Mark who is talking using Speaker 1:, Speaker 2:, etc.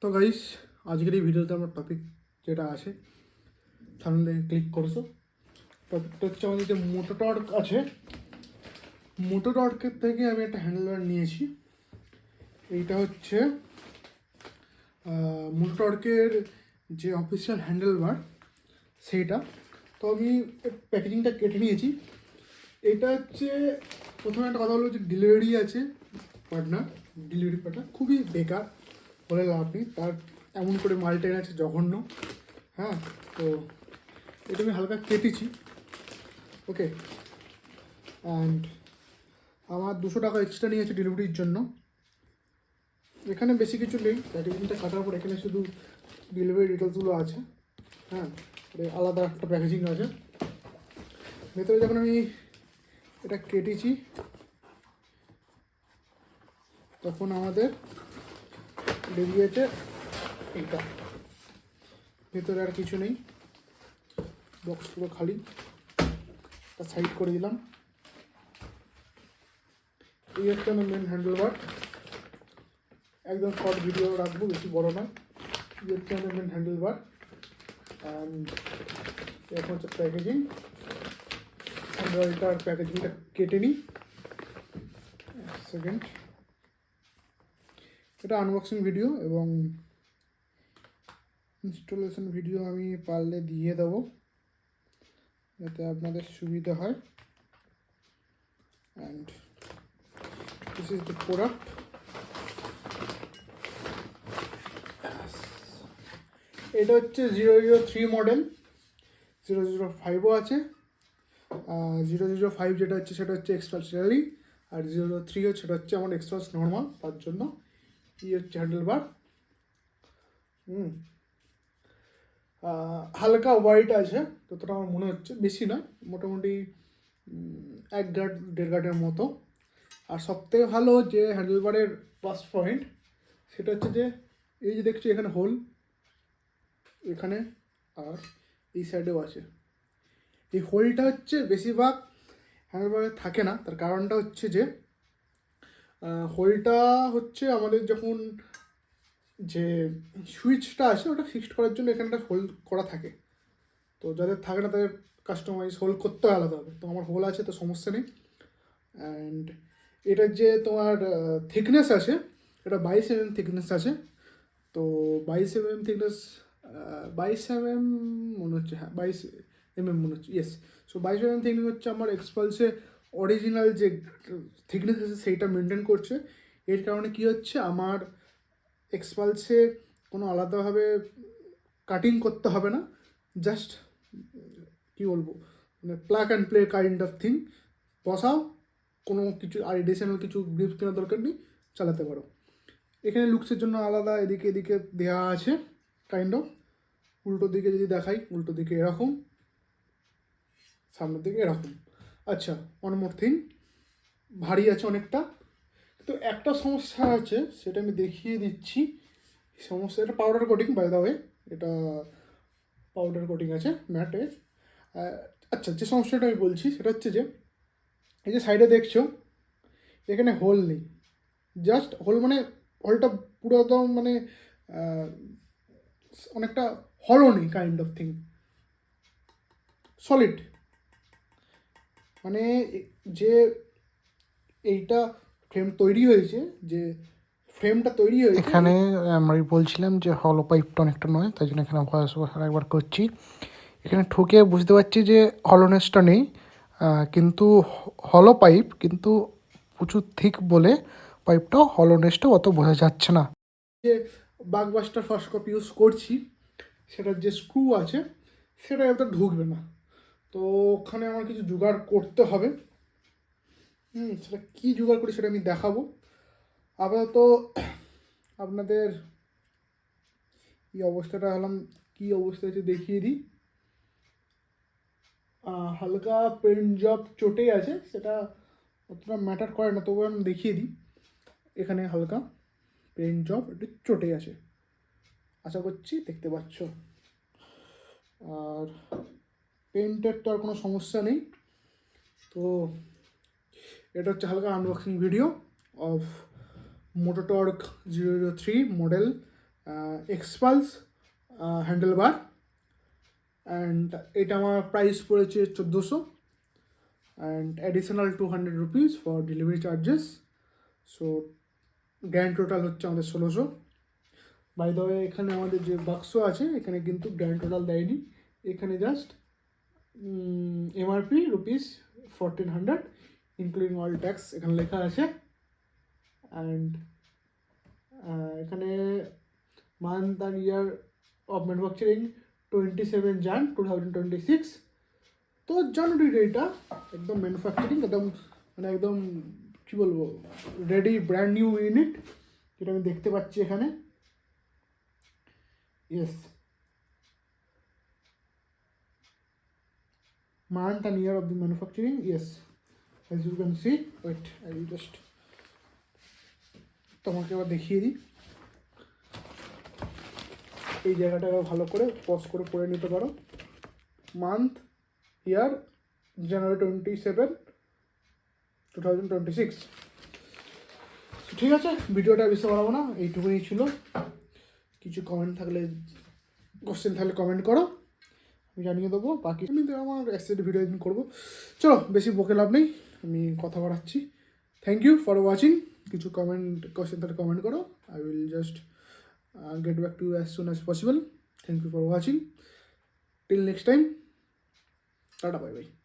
Speaker 1: তো গাইস, আজকের এই ভিডিওতে আমার টপিক যেটা আছে সামনে ক্লিক করছো। টপিকটা হচ্ছে আমাদের যে মোটো টর্ক আছে, মোটো টর্কের থেকে আমি একটা হ্যান্ডেলবার নিয়েছি। এইটা হচ্ছে মোটো টর্কের যে অফিসিয়াল হ্যান্ডেলবার সেইটা। তো আমি প্যাকেজিংটা কেটে নিয়েছি। এটা হচ্ছে প্রথমে একটা কথা হলো যে ডেলিভারি আছে পার্টনার, ডেলিভারি পার্টনার খুবই বেকার বলে লাভ নেই, তার এমন করে মাল ট্রেন আছে জঘন্য। হ্যাঁ, তো এটা আমি হালকা কেটেছি। ওকে, অ্যান্ড আমার 200 টাকা এক্সট্রা নিয়েছে ডেলিভারির জন্য। এখানে বেশি কিছু নেই, প্যাকেজিংটা কাটার পর এখানে শুধু ডেলিভারি ডিটেলসগুলো আছে। হ্যাঁ, আলাদা একটা প্যাকেজিং আছে ভেতরে। যখন আমি এটা কেটেছি তখন আমাদের বেরিয়েছে এইটা, ভেতরে আর কিছু নেই, বক্স পুরো খালি। এটা সাইড করে দিলাম। এই হচ্ছে আমার মেন হ্যান্ডেলবার। একদম শর্ট ভিডিও রাখবো, বেশি বড় না। এই হচ্ছে আমার মেন হ্যান্ডেলবার অ্যান্ড এখন হচ্ছে প্যাকেজিং। হ্যান্ডেলটার প্যাকেজিংটা কেটে নিই। সেকেন্ড, এটা আনবক্সিং ভিডিও এবং ইনস্টলেশন ভিডিও আমি পারলে দিয়ে দেবো যাতে আপনাদের সুবিধা হয়। And this is the product. এটা হচ্ছে 003 মডেল, 005ও আছে। 005 যেটা হচ্ছে সেটা হচ্ছে এক্সপালস র্যালি, আর 003 হচ্ছে সেটা হচ্ছে আমার এক্সপালস নর্মাল। তার জন্য এই হচ্ছে হ্যান্ডেলবার। হালকা হোয়াইট আছে যতটা আমার মনে হচ্ছে, বেশি নয়, মোটামুটি 1 গার্ড 1.5 গার্ডের মতো। আর সবথেকে ভালো যে হ্যান্ডেলবারের প্লাস পয়েন্ট সেটা হচ্ছে যে এই যে দেখছি এখানে হোল, এখানে আর এই সাইডেও আছে। এই হোলটা হচ্ছে বেশিরভাগ হ্যান্ডেলবারে থাকে না। তার কারণটা হচ্ছে যে হোলটা হচ্ছে আমাদের যখন যে সুইচটা আছে ওটা ফিক্সড করার জন্য এখানটা হোল করা থাকে। তো যাদের থাকে না তাদের কাস্টমাইজ হোল করতে আলাদা হবে। তো আমার হোল আছে, তো সমস্যা নেই। অ্যান্ড এটার যে তোমার থিকনেস আছে, এটা 22 mm থিকনেস আছে। তো 22 mm থিকনেস, 22 mm মনে হচ্ছে, হ্যাঁ 22 mm মনে হচ্ছে, ইয়েস। সো 22 mm থিকনেস হচ্ছে আমার এক্সপালসে অরিজিনাল যে থিকনেস আছে সেইটা মেনটেন করছে। এর কারণে কি হচ্ছে, আমার এক্সপালসে কোনো আলাদাভাবে কাটিং করতে হবে না। জাস্ট কী বলবো, মানে plug and play kind of thing. বসাও, কোনো কিছু আর এডিশনাল কিছু গ্রিপস কেনার দরকার নেই, চালাতে পারো। এখানে লুকসের জন্য আলাদা এদিকে এদিকে দেওয়া আছে কাইন্ড অফ। উল্টো দিকে যদি দেখাই, উল্টো দিকে এরকম, সামনের দিকে এরকম। আচ্ছা, ওয়ান মোর থিং, ভারী আছে অনেকটা। তো একটা সমস্যা আছে, সেটা আমি দেখিয়ে দিচ্ছি। সমস্যা, এটা powder coating by the way, এটা পাউডার কোটিং আছে ম্যাটে। আচ্ছা, যে সমস্যাটা আমি বলছি সেটা হচ্ছে যে এই যে সাইডে দেখছো এখানে হোল নেই। জাস্ট হোল মানে হোলটা পুরো একদম মানে অনেকটা হলো নেই কাইন্ড অফ থিং, সলিড। মানে যে এইটা ফ্রেম তৈরি হয়েছে, যে ফ্রেমটা তৈরি হয়েছে
Speaker 2: এখানে আমরা বলছিলাম যে হলো পাইপটা অনেকটা নয়, তাই জন্য এখানে ভয়েস ওভার একবার করছি। এখানে ঠুকে বুঝতে পারছি যে হলোনেসটা নেই, কিন্তু হলো পাইপ, কিন্তু প্রচুর থিক বলে পাইপটাও হলোনেসটা অত বোঝা যাচ্ছে না।
Speaker 1: যে বাগবাস্টার ফার্স্ট কপি ইউজ করছি সেটার যে স্ক্রু আছে সেটা এত ঢুকবে না। তো ওখানে আমার কিছু জোগাড় করতে হবে। সেটা কী জোগাড় করি সেটা আমি দেখাবো। আপাতত আপনাদের এই অবস্থাটা হলাম, কী অবস্থা হচ্ছে দেখিয়ে দিই। হালকা পেন্ট জব চটেই আছে, সেটা অতটা ম্যাটার করে না, তবু আমি দেখিয়ে দিই। এখানে হালকা পেন্ট জব একটু চটে আছে, আশা করছি দেখতে পাচ্ছ। আর পেন্টের তো আর কোনো সমস্যা নেই। তো এটা হচ্ছে হালকা unboxing video of moto torque 003 model Xpulse handle bar, and এটা আমার প্রাইস পড়েছে 1400, and additional 200 rupees for delivery charges. So grand total হচ্ছে আমাদের 1600। বাই দ্য ওয়ে, এখানে আমাদের যে বাক্স আছে এখানে কিন্তু গ্র্যান্ড টোটাল দেয়নি, এখানে just MRP rupees 1400 including all tax এখানে লেখা আছে। অ্যান্ড এখানে month and year of manufacturing 27 Jan 2026। তো জানুয়ারি এটা একদম ম্যানুফ্যাকচারিং একদম মানে একদম কী বলবো, রেডি ব্র্যান্ড নিউ ইউনিট, যেটা আমি দেখতে পাচ্ছি এখানে। Yes, month and year of the manufacturing, yes, as you can see. Wait, I will just তোমাকে আবার দেখিয়ে দিই। এই জায়গাটা ভালো করে পজ করে পড়ে নিতে পারো। মান্থ ইয়ার জানুয়ারি 27, 2026। ঠিক আছে, ভিডিওটা বেশি বাড়াবো না, এইটুকুনি ছিল। কিছু কমেন্ট থাকলে, কোশ্চেন থাকলে কমেন্ট করো, আমি জানিয়ে দেবো। বাকি আমি তো আমার অ্যাক্সিডেন্ট ভিডিও একদিন করবো। চলো, বেশি বকে লাভ নেই, আমি কথা বাড়াচ্ছি। Thank you for watching. কিছু কমেন্ট কোশ্চেন থাকলে কমেন্ট করো, I will just get back to you as soon as possible. Thank you for watching. Till next time, tata, bye bye.